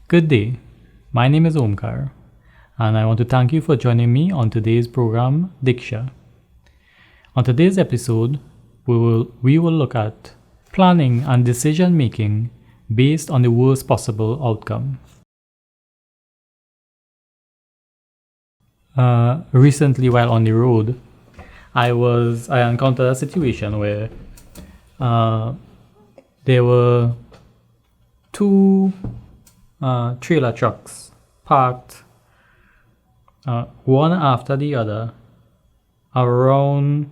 Good day, my name is Omkar, and I want to thank you for joining me on today's program, Diksha. On today's episode, we will look at planning and decision making based on the worst possible outcome. Recently, while on the road, I encountered a situation where there were two trailer trucks parked one after the other around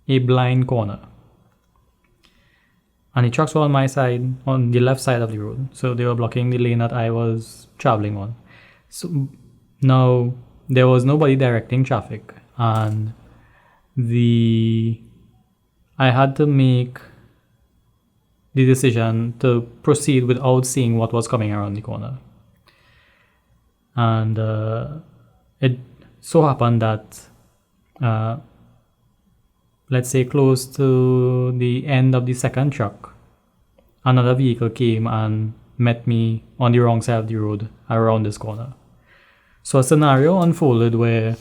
a blind corner, and the trucks were on my side, on the left side of the road, so they were blocking the lane that I was traveling on. So now there was nobody directing traffic, and I had to make the decision to proceed without seeing what was coming around the corner. And it so happened that, let's say close to the end of the second truck, another vehicle came and met me on the wrong side of the road around this corner. So a scenario unfolded where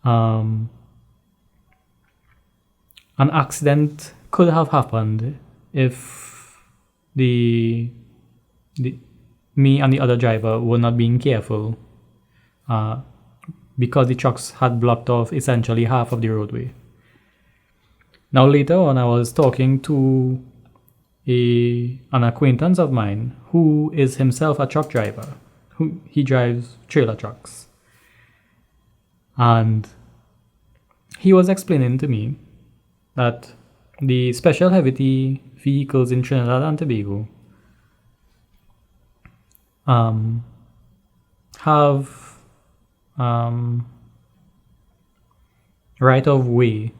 an accident could have happened if me and the other driver were not being careful, because the trucks had blocked off essentially half of the roadway. Now later on, I was talking to an acquaintance of mine who is himself a truck driver. He drives trailer trucks, and he was explaining to me that the special heavy vehicles in Trinidad and Tobago have right of way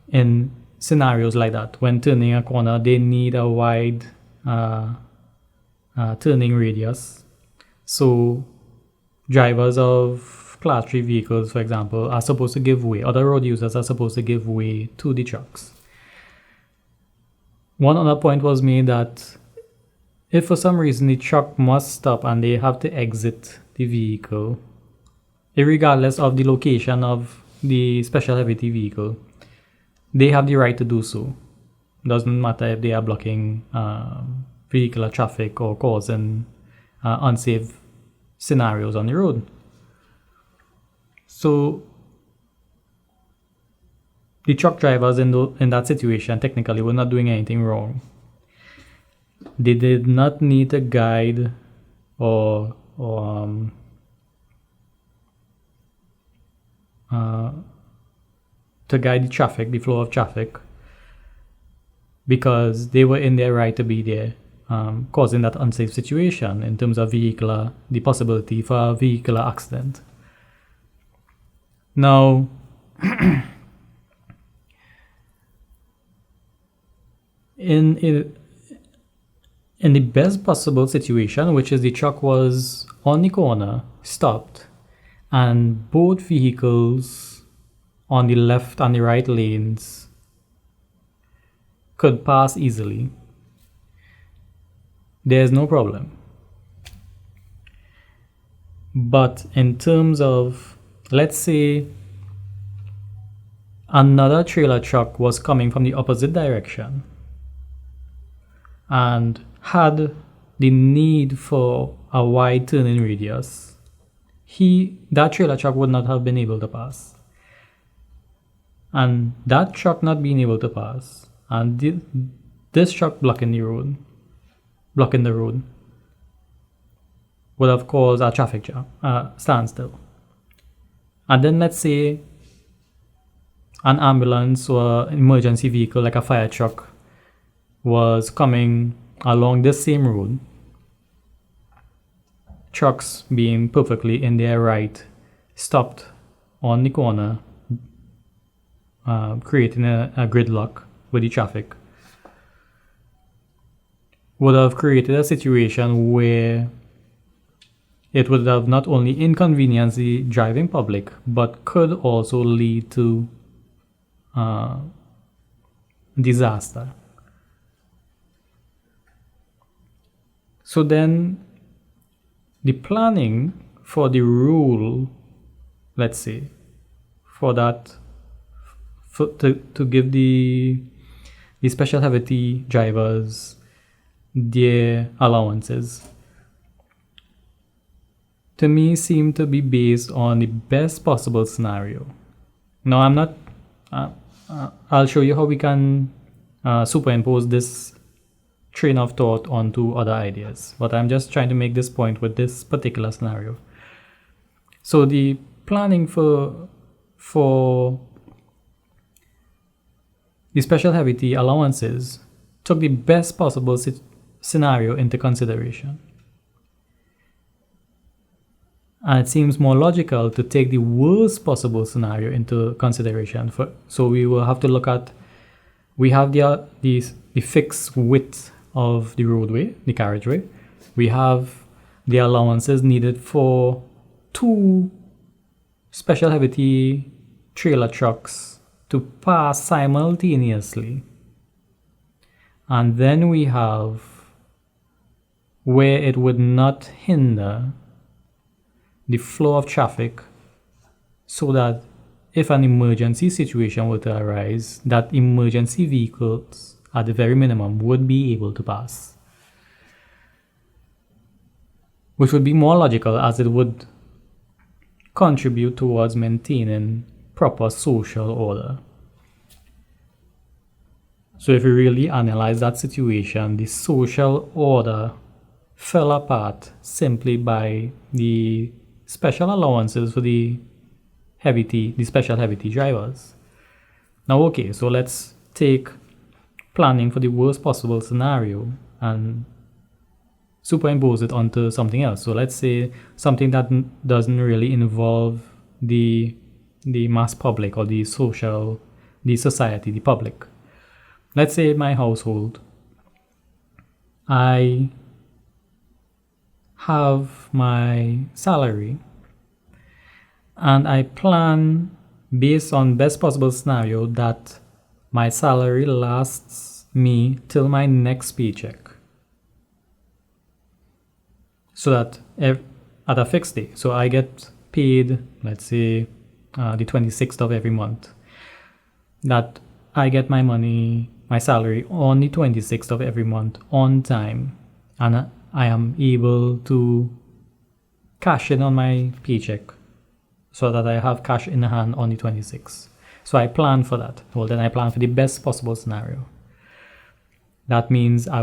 in scenarios like that. When turning a corner, they need a wide turning radius. So drivers of Class 3 vehicles, for example, are supposed to give way. Other road users are supposed to give way to the trucks. One other point was made that if for some reason the truck must stop and they have to exit the vehicle, regardless of the location of the special heavy vehicle, they have the right to do so. Doesn't matter if they are blocking vehicular traffic or causing unsafe scenarios on the road. So the truck drivers in that situation technically were not doing anything wrong. They did not need a guide or to guide the traffic, the flow of traffic, because they were in their right to be there, causing that unsafe situation in terms of the possibility for a vehicular accident. Now, in the best possible situation, which is the truck was on the corner, stopped, and both vehicles on the left and the right lanes could pass easily, there's no problem. But in terms of, let's say, another trailer truck was coming from the opposite direction and had the need for a wide turning radius, that trailer truck would not have been able to pass. And that truck not being able to pass, and this truck blocking the road, would have caused a traffic jam, standstill. And then let's say an ambulance or emergency vehicle like a fire truck was coming along this same road, trucks being perfectly in their right, stopped on the corner, creating a gridlock with the traffic, would have created a situation where it would have not only inconvenienced the driving public, but could also lead to disaster. So then the planning for the rule, let's say, for that, to give the special heavy drivers their allowances, to me seem to be based on the best possible scenario. Now I'm not, I'll show you how we can superimpose this train of thought onto other ideas, but I'm just trying to make this point with this particular scenario. So the planning for the special heavy allowances took the best possible scenario into consideration. And it seems more logical to take the worst possible scenario into consideration. So we will have to look at, we have the fixed width of the roadway, the carriageway. We have the allowances needed for 2 special heavy trailer trucks to pass simultaneously. And then we have where it would not hinder the flow of traffic, so that if an emergency situation were to arise, that emergency vehicles at the very minimum would be able to pass, which would be more logical, as it would contribute towards maintaining proper social order. So if we really analyze that situation, the social order fell apart simply by the special allowances for the special heavy drivers. Now, okay, so let's take planning for the worst possible scenario and superimpose it onto something else. So let's say something that doesn't really involve the mass public or the society, the public. Let's say my household, I have my salary and I plan based on best possible scenario that my salary lasts me till my next paycheck, so that at a fixed day, so I get paid, let's say the 26th of every month, that I get my salary on the 26th of every month on time, and I am able to cash in on my paycheck so that I have cash in hand on the 26th. So I plan for that. Well, then I plan for the best possible scenario. That means I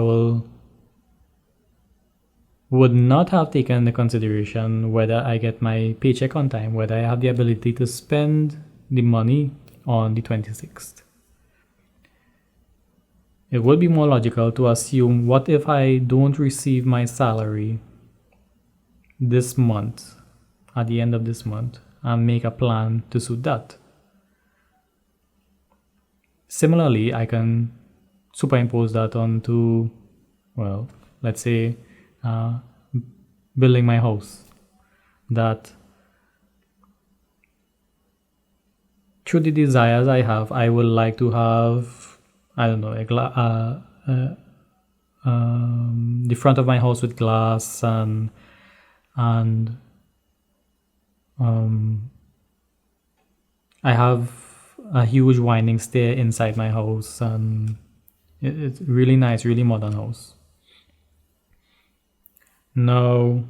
would not have taken into consideration whether I get my paycheck on time, whether I have the ability to spend the money on the 26th. It would be more logical to assume, what if I don't receive my salary this month, at the end of this month, and make a plan to suit that. Similarly, I can superimpose that onto, well, let's say building my house, that through the desires I have, I would like to have, I don't know, the front of my house with glass, and I have a huge winding stair inside my house, and it's really nice, really modern house. Now,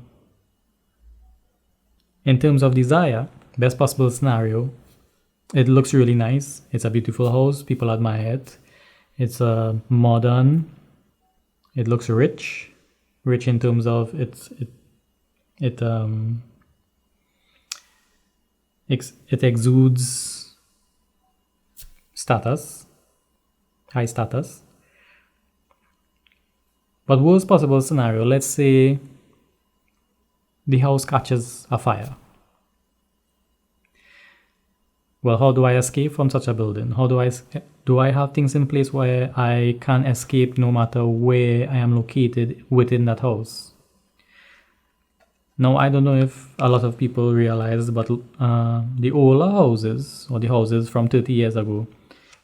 in terms of desire, best possible scenario, it looks really nice. It's a beautiful house. People admire it. It's modern. It looks rich in terms of it exudes status, high status. But worst possible scenario, let's say the house catches a fire. Well, how do I escape from such a building? How do I have things in place where I can escape no matter where I am located within that house? Now, I don't know if a lot of people realize, but the older houses, or the houses from 30 years ago,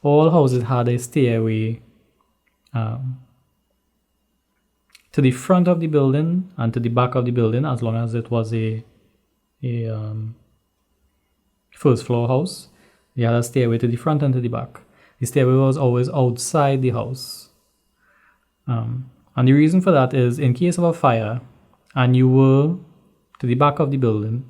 all houses had a stairway to the front of the building and to the back of the building, as long as it was a first floor house. You had a stairway to the front and to the back. The stairway was always outside the house. And the reason for that is, in case of a fire and you were to the back of the building,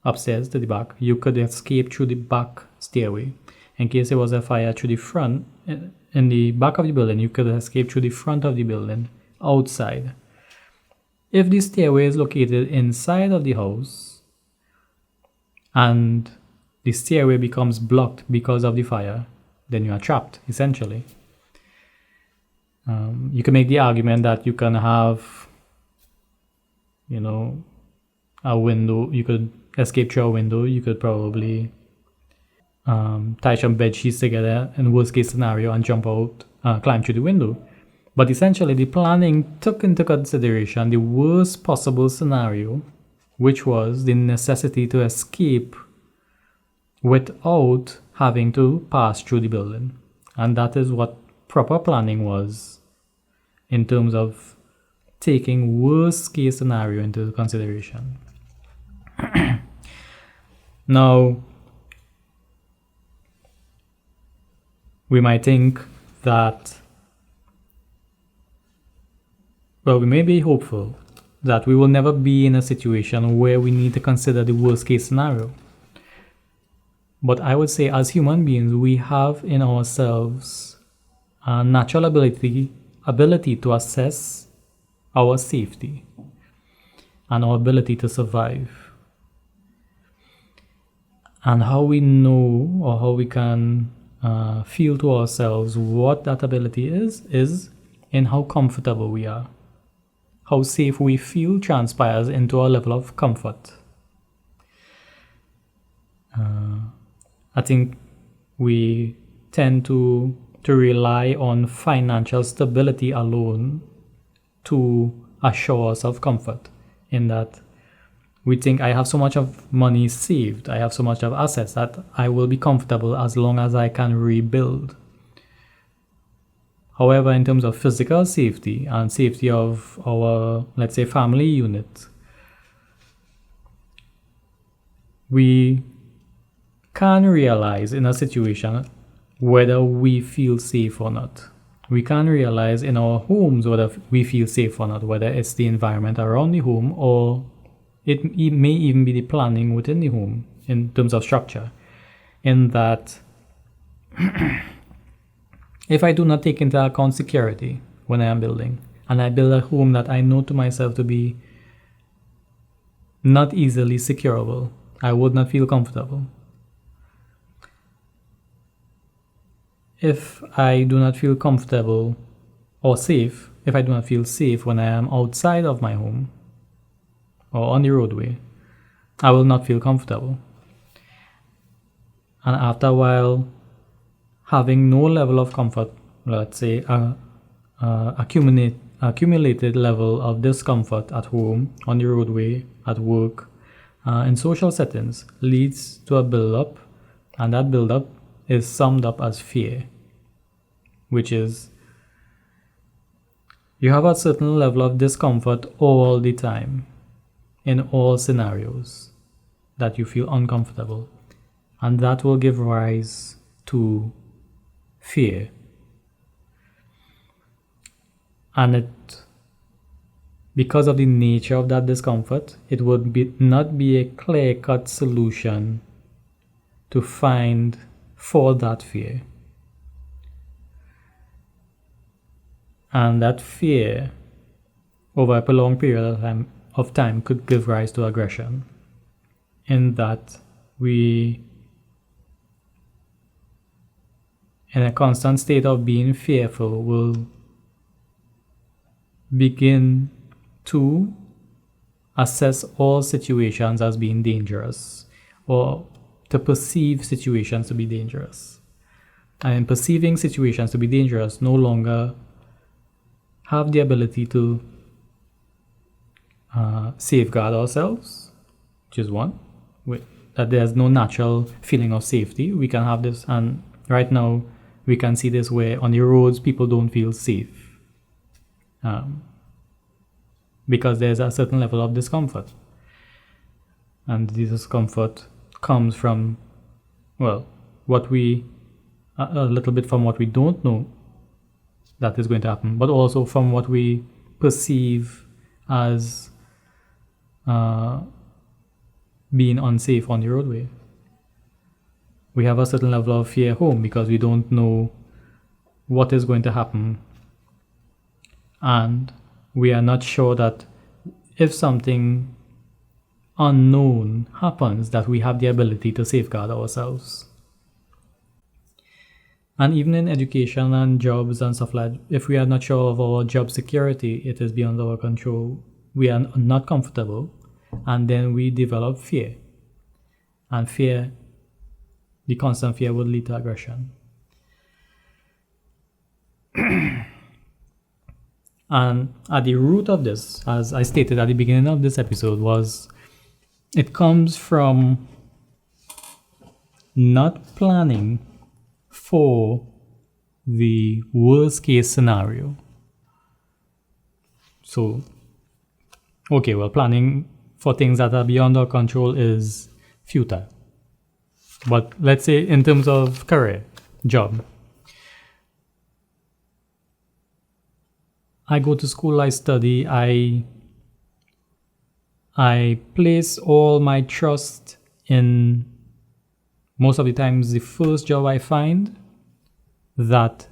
upstairs to the back, you could escape through the back stairway. In case there was a fire through the front, in the back of the building, you could escape through the front of the building, outside. If the stairway is located inside of the house and the stairway becomes blocked because of the fire, then you are trapped, essentially. You can make the argument that you can have, a window. You could escape through a window. You could probably tie some bed sheets together in worst case scenario and jump out, climb through the window. But essentially, the planning took into consideration the worst possible scenario, which was the necessity to escape without having to pass through the building. And that is what proper planning was, in terms of taking worst case scenario into consideration. Now, we might think that, we may be hopeful that we will never be in a situation where we need to consider the worst case scenario. But I would say, as human beings, we have in ourselves a natural ability to assess our safety and our ability to survive. And how we know, or how we can feel to ourselves what that ability is in how comfortable we are. How safe we feel transpires into our level of comfort. I think we tend to rely on financial stability alone to assure us of comfort, in that we think, I have so much of money saved, I have so much of assets, that I will be comfortable as long as I can rebuild. However, in terms of physical safety and safety of our, let's say, family unit, we can realize in a situation whether we feel safe or not. We can realize in our homes whether we feel safe or not, whether it's the environment around the home, or it may even be the planning within the home in terms of structure. In that, if I do not take into account security when I am building, and I build a home that I know to myself to be not easily securable, I would not feel comfortable. If I do not feel comfortable or safe, if I do not feel safe when I am outside of my home or on the roadway, I will not feel comfortable. And after a while, having no level of comfort, let's say accumulated level of discomfort at home, on the roadway, at work, in social settings, leads to a build-up, and that build-up is summed up as fear, which is, you have a certain level of discomfort all the time, in all scenarios, that you feel uncomfortable, and that will give rise to fear. And because of the nature of that discomfort, it would not be a clear-cut solution to find for that fear. And that fear, over a prolonged period of time, could give rise to aggression, in that we, in a constant state of being fearful, will begin to assess all situations as being dangerous, or to perceive situations to be dangerous. And in perceiving situations to be dangerous, no longer have the ability to safeguard ourselves, which is one, that there's no natural feeling of safety. We can have this, and right now we can see this where on the roads people don't feel safe. because there's a certain level of discomfort. And this discomfort comes from, well, what we, a little bit from what we don't know that is going to happen, but also from what we perceive as being unsafe on the roadway. We have a certain level of fear home because we don't know what is going to happen, and we are not sure that if something unknown happens, that we have the ability to safeguard ourselves. And even in education and jobs and stuff like that, if we are not sure of our job security, it is beyond our control, we are not comfortable, and then we develop fear. And fear, the constant fear, would lead to aggression. And at the root of this, as I stated at the beginning of this episode, it comes from not planning for the worst case scenario. So, okay, well, planning for things that are beyond our control is futile. But let's say in terms of career, job, I go to school, I study, I place all my trust in, most of the times, the first job I find, that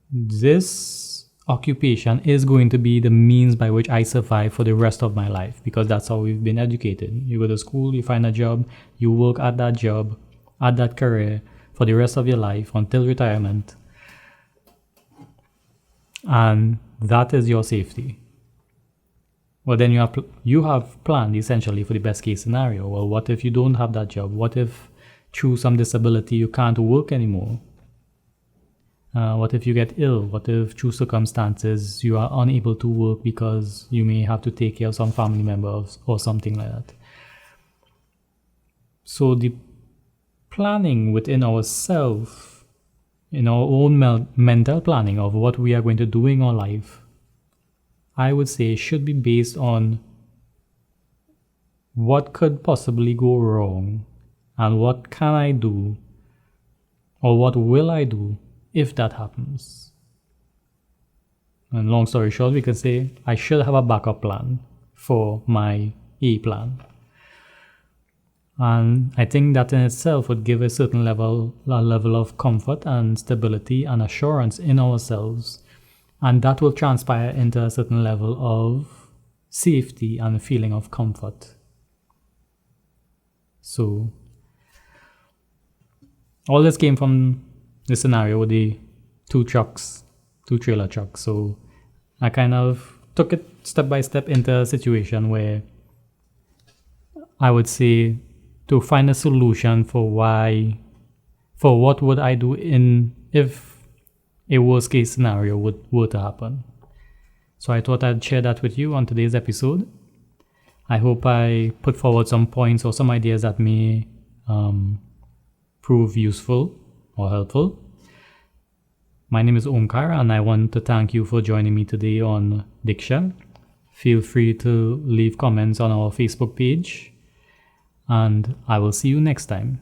this occupation is going to be the means by which I survive for the rest of my life, because that's how we've been educated. You go to school, you find a job, you work at that job, at that career for the rest of your life until retirement, and that is your safety. Well, then you have planned essentially for the best case scenario. Well, what if you don't have that job? What if through some disability you can't work anymore? What if you get ill? What if through circumstances you are unable to work because you may have to take care of some family members or something like that? So the planning within ourselves, in our own mental planning of what we are going to do in our life, I would say should be based on what could possibly go wrong and what can I do, or what will I do if that happens. And long story short, we can say I should have a backup plan for my A plan. And I think that in itself would give a certain level of comfort and stability and assurance in ourselves. And that will transpire into a certain level of safety and a feeling of comfort. So, all this came from the scenario with the two trailer trucks. So, I kind of took it step by step into a situation where I would say to find a solution for what would I do if a worst case scenario were to happen. So I thought I'd share that with you on today's episode. I hope I put forward some points or some ideas that may prove useful or helpful. My name is Omkar, and I want to thank you for joining me today on Diksha. Feel free to leave comments on our Facebook page, and I will see you next time.